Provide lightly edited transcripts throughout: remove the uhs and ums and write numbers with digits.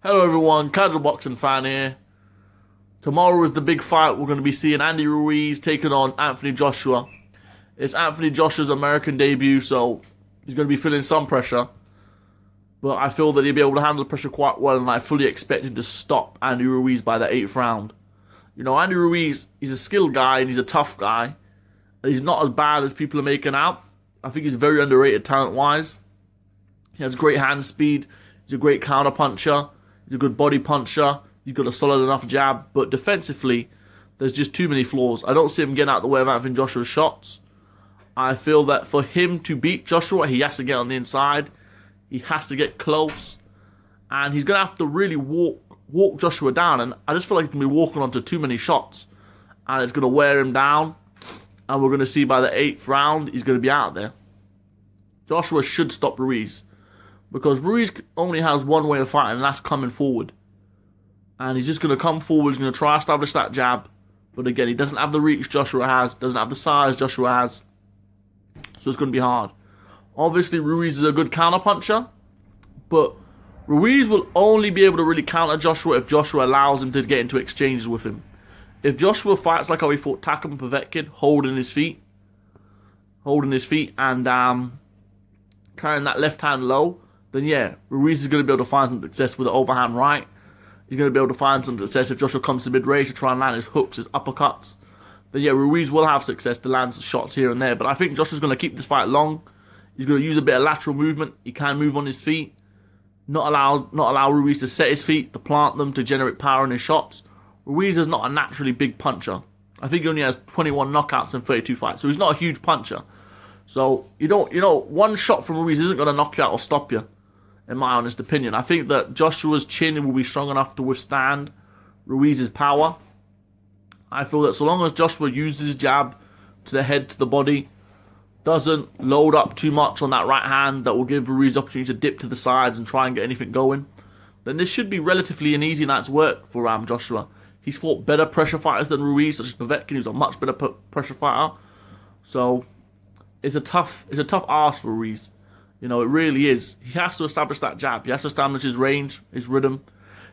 Hello everyone, Casual Boxing Fan here. Tomorrow is the big fight. We're going to be seeing Andy Ruiz taking on Anthony Joshua. It's Anthony Joshua's American debut, so he's going to be feeling some pressure. But I feel that he'll be able to handle the pressure quite well, and I fully expect him to stop Andy Ruiz by the 8th round. You know, Andy Ruiz, he's a skilled guy and he's a tough guy. And he's not as bad as people are making out. I think he's very underrated talent-wise. He has great hand speed. He's a great counter-puncher. He's a good body puncher. He's got a solid enough jab. But defensively, there's just too many flaws. I don't see him getting out of the way of Anthony Joshua's shots. I feel that for him to beat Joshua, he has to get on the inside. He has to get close. And he's going to have to really walk Joshua down. And I just feel like he's going to be walking onto too many shots. And it's going to wear him down. And we're going to see by the 8th round, he's going to be out there. Joshua should stop Ruiz. Because Ruiz only has one way of fighting, and that's coming forward. And he's just going to come forward, he's going to try to establish that jab. But again, he doesn't have the reach Joshua has, doesn't have the size Joshua has. So it's going to be hard. Obviously, Ruiz is a good counter-puncher. But Ruiz will only be able to really counter Joshua if Joshua allows him to get into exchanges with him. If Joshua fights like how he fought Takam and Povetkin, holding his feet and carrying that left hand low, then yeah, Ruiz is going to be able to find some success with the overhand right. He's going to be able to find some success if Joshua comes to mid-range to try and land his hooks, his uppercuts. Then yeah, Ruiz will have success to land some shots here and there. But I think Joshua's going to keep this fight long. He's going to use a bit of lateral movement. He can move on his feet. Not allow Ruiz to set his feet, to plant them, to generate power in his shots. Ruiz is not a naturally big puncher. I think he only has 21 knockouts in 32 fights. So he's not a huge puncher. So, one shot from Ruiz isn't going to knock you out or stop you, in my honest opinion. I think that Joshua's chin will be strong enough to withstand Ruiz's power. I feel that so long as Joshua uses his jab to the head, to the body, doesn't load up too much on that right hand that will give Ruiz the opportunity to dip to the sides and try and get anything going, then this should be relatively an easy night's work for Joshua. He's fought better pressure fighters than Ruiz, such as Povetkin, who's a much better pressure fighter. So it's a tough ask for Ruiz. You know, it really is. He has to establish that jab. He has to establish his range, his rhythm.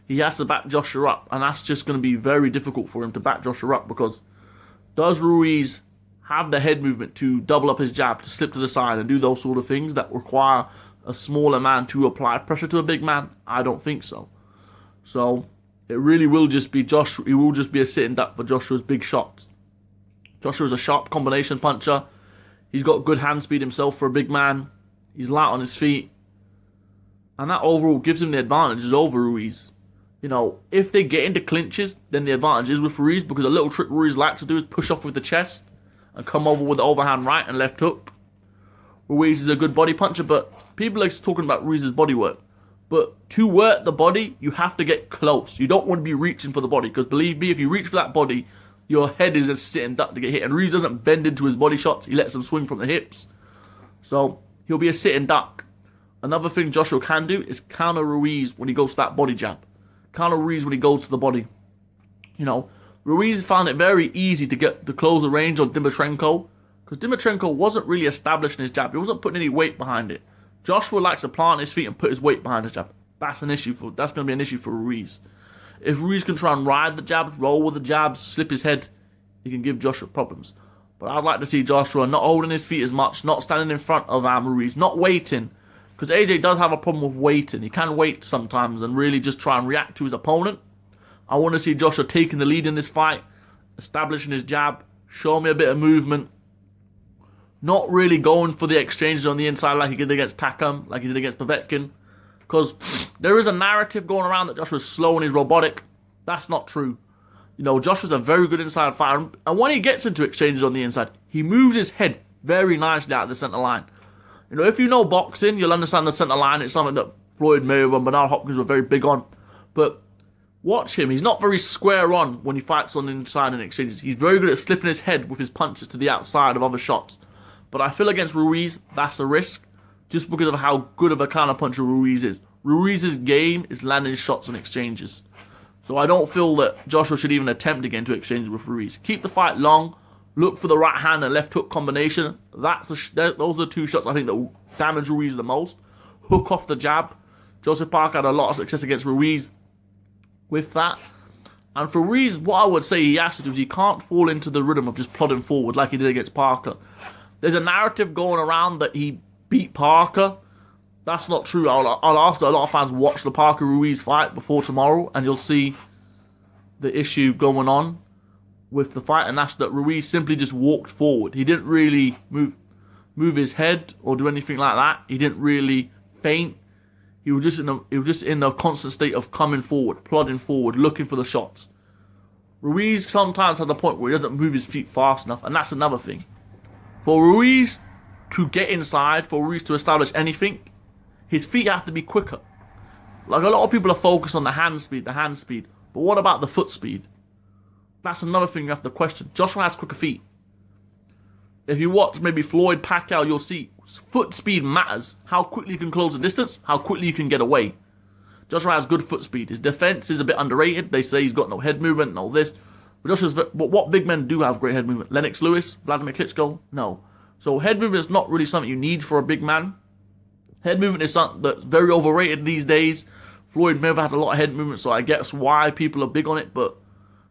He has to back Joshua up, and that's just going to be very difficult for him to back Joshua up, because does Ruiz have the head movement to double up his jab, to slip to the side and do those sort of things that require a smaller man to apply pressure to a big man? I don't think so. So it really will just be Joshua. He will just be a sitting duck for Joshua's big shots. Joshua's a sharp combination puncher. He's got good hand speed himself for a big man. He's light on his feet. And that overall gives him the advantages over Ruiz. You know, if they get into clinches, then the advantage is with Ruiz, because a little trick Ruiz likes to do is push off with the chest and come over with the overhand right and left hook. Ruiz is a good body puncher, but people are talking about Ruiz's body work. But to work the body, you have to get close. You don't want to be reaching for the body, because believe me, if you reach for that body, your head is just sitting duck to get hit. And Ruiz doesn't bend into his body shots. He lets them swing from the hips. So he'll be a sitting duck. Another thing Joshua can do is counter Ruiz when he goes to that body jab. Counter Ruiz when he goes to the body. You know, Ruiz found it very easy to get the closer range on Dimitrenko, because Dimitrenko wasn't really establishing his jab. He wasn't putting any weight behind it. Joshua likes to plant his feet and put his weight behind his jab. That's going to be an issue for Ruiz. If Ruiz can try and ride the jabs, roll with the jabs, slip his head, he can give Joshua problems. But I'd like to see Joshua not holding his feet as much, not standing in front of Ruiz, not waiting. Because AJ does have a problem with waiting. He can wait sometimes and really just try and react to his opponent. I want to see Joshua taking the lead in this fight, establishing his jab, showing me a bit of movement. Not really going for the exchanges on the inside like he did against Takam, like he did against Povetkin. Because there is a narrative going around that Joshua's slow and he's robotic. That's not true. You know, Joshua's a very good inside fighter. And when he gets into exchanges on the inside, he moves his head very nicely out of the center line. You know, if you know boxing, you'll understand the center line. It's something that Floyd Mayweather and Bernard Hopkins were very big on. But watch him. He's not very square on when he fights on the inside in exchanges. He's very good at slipping his head with his punches to the outside of other shots. But I feel against Ruiz, that's a risk, just because of how good of a counterpuncher Ruiz is. Ruiz's game is landing shots and exchanges. So I don't feel that Joshua should even attempt to get into exchanges with Ruiz. Keep the fight long. Look for the right hand and left hook combination. Those are the two shots I think that will damage Ruiz the most. Hook off the jab. Joseph Parker had a lot of success against Ruiz with that. And for Ruiz, what I would say he has to do is he can't fall into the rhythm of just plodding forward like he did against Parker. There's a narrative going around that he beat Parker. That's not true. I'll ask that a lot of fans watch the Parker Ruiz fight before tomorrow, and you'll see the issue going on with the fight, and that's that Ruiz simply just walked forward. He didn't really move his head or do anything like that. He didn't really feint. He was just in a constant state of coming forward, plodding forward, looking for the shots. Ruiz sometimes has a point where he doesn't move his feet fast enough, and that's another thing. For Ruiz to get inside, for Ruiz to establish anything, his feet have to be quicker. Like, a lot of people are focused on the hand speed, but what about the foot speed? That's another thing you have to question. Joshua has quicker feet. If you watch maybe Floyd Pacquiao, you'll see foot speed matters. How quickly you can close the distance, how quickly you can get away. Joshua has good foot speed. His defense is a bit underrated. They say he's got no head movement and all this. But what big men do have great head movement? Lennox Lewis, Vladimir Klitschko? No. So head movement is not really something you need for a big man. Head movement is something that's very overrated these days. Floyd never had a lot of head movement, so I guess why people are big on it. But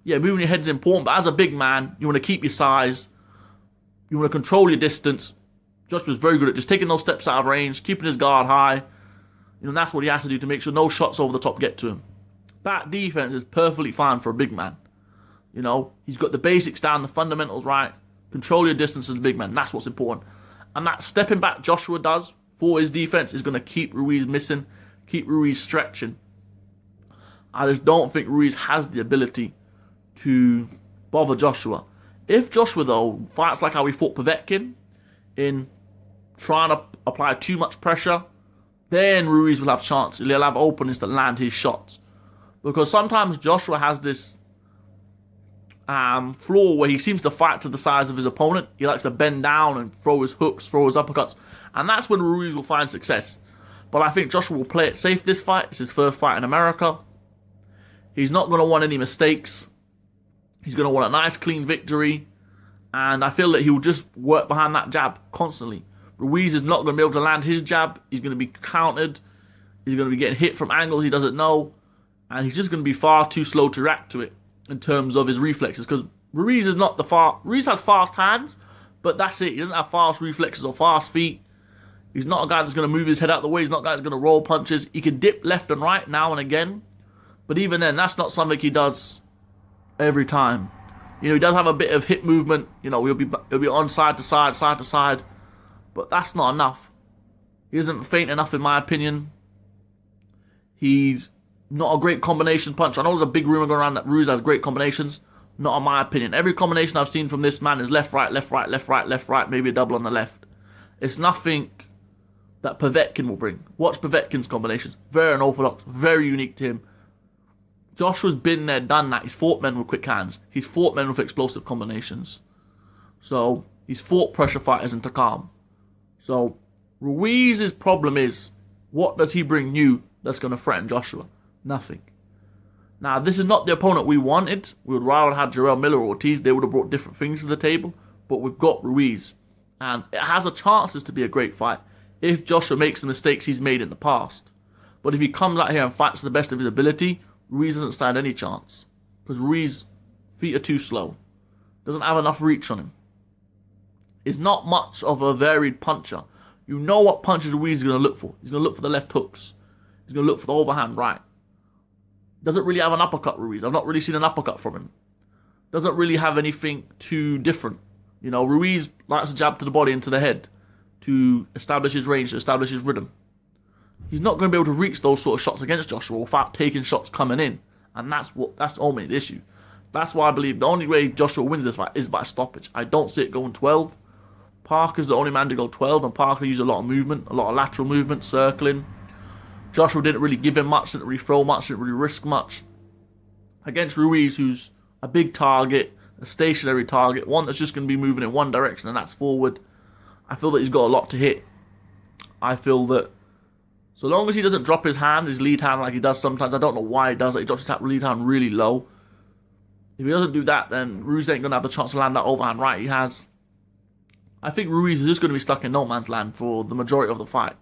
yeah, moving your head is important. But as a big man, you want to keep your size. You want to control your distance. Joshua's very good at just taking those steps out of range, keeping his guard high. That's what he has to do to make sure no shots over the top get to him. That defense is perfectly fine for a big man. He's got the basics down, the fundamentals right. Control your distance as a big man. That's what's important. And that stepping back Joshua does for his defense is going to keep Ruiz missing, keep Ruiz stretching. I just don't think Ruiz has the ability to bother Joshua. If Joshua, though, fights like how he fought Povetkin, in trying to apply too much pressure, then Ruiz will have chances. He'll have openings to land his shots. Because sometimes Joshua has this flaw where he seems to fight to the size of his opponent. He likes to bend down and throw his hooks, throw his uppercuts. And that's when Ruiz will find success. But I think Joshua will play it safe this fight. It's his first fight in America. He's not going to want any mistakes. He's going to want a nice, clean victory. And I feel that he will just work behind that jab constantly. Ruiz is not going to be able to land his jab. He's going to be countered. He's going to be getting hit from angles he doesn't know. And he's just going to be far too slow to react to it in terms of his reflexes. Because Ruiz has fast hands, but that's it. He doesn't have fast reflexes or fast feet. He's not a guy that's going to move his head out of the way. He's not a guy that's going to roll punches. He can dip left and right now and again. But even then, that's not something he does every time. He does have a bit of hip movement. He'll be on side to side. But that's not enough. He isn't faint enough, in my opinion. He's not a great combination puncher. I know there's a big rumor going around that Ruiz has great combinations. Not in my opinion. Every combination I've seen from this man is left, right, left, right, left, right, left, right. Maybe a double on the left. It's nothing that Povetkin will bring. Watch Povetkin's combinations. Very unorthodox. Very unique to him. Joshua's been there, done that. He's fought men with quick hands. He's fought men with explosive combinations. So, he's fought pressure fighters into calm. So, Ruiz's problem is, what does he bring new that's going to threaten Joshua? Nothing. Now, this is not the opponent we wanted. We would rather have Jarrell Miller or Ortiz. They would have brought different things to the table. But we've got Ruiz. And it has a chances to be a great fight if Joshua makes the mistakes he's made in the past. But if he comes out here and fights to the best of his ability, Ruiz doesn't stand any chance. Because Ruiz's feet are too slow. Doesn't have enough reach on him. Is not much of a varied puncher. You know what punches Ruiz is going to look for. He's going to look for the left hooks. He's going to look for the overhand right. Doesn't really have an uppercut, Ruiz. I've not really seen an uppercut from him. Doesn't really have anything too different. Ruiz likes to jab to the body and to the head to establish his range, to establish his rhythm. He's not going to be able to reach those sort of shots against Joshua without taking shots coming in. And that's only the issue. That's why I believe the only way Joshua wins this fight is by stoppage. I don't see it going 12. Parker's the only man to go 12, and Parker used a lot of movement, a lot of lateral movement, circling. Joshua didn't really give him much, didn't really throw much, didn't really risk much. Against Ruiz, who's a big target, a stationary target, one that's just going to be moving in one direction, and that's forward. I feel that he's got a lot to hit. I feel that so long as he doesn't drop his lead hand like he does sometimes, I don't know why he does it, he drops his lead hand really low. If he doesn't do that, then Ruiz ain't going to have the chance to land that overhand right he has. I think Ruiz is just going to be stuck in no man's land for the majority of the fight.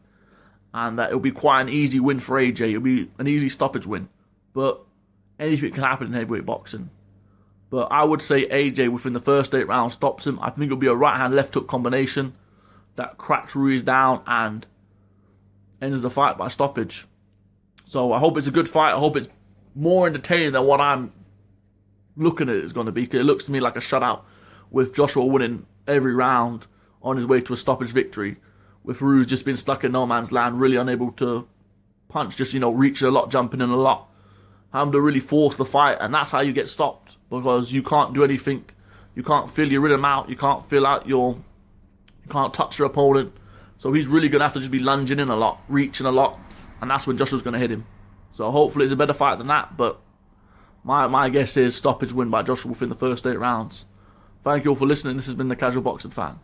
And that it'll be quite an easy win for AJ. It'll be an easy stoppage win. But anything can happen in heavyweight boxing. But I would say AJ within the first 8 rounds stops him. I think it'll be a right hand left hook combination that cracks Ruiz down and ends the fight by stoppage. So I hope it's a good fight. I hope it's more entertaining than what I'm looking at it's going to be, because it looks to me like a shutout with Joshua winning every round on his way to a stoppage victory, with Ruiz just being stuck in no man's land, really unable to punch, just, reaching a lot, jumping in a lot, having to really force the fight, and that's how you get stopped, because you can't do anything. You can't feel your rhythm out, you can't you can't touch your opponent, so he's really going to have to just be lunging in a lot, reaching a lot, and that's when Joshua's going to hit him. So hopefully it's a better fight than that, but my guess is stoppage win by Joshua within the first 8 rounds. Thank you all for listening. This has been the Casual Boxing Fan.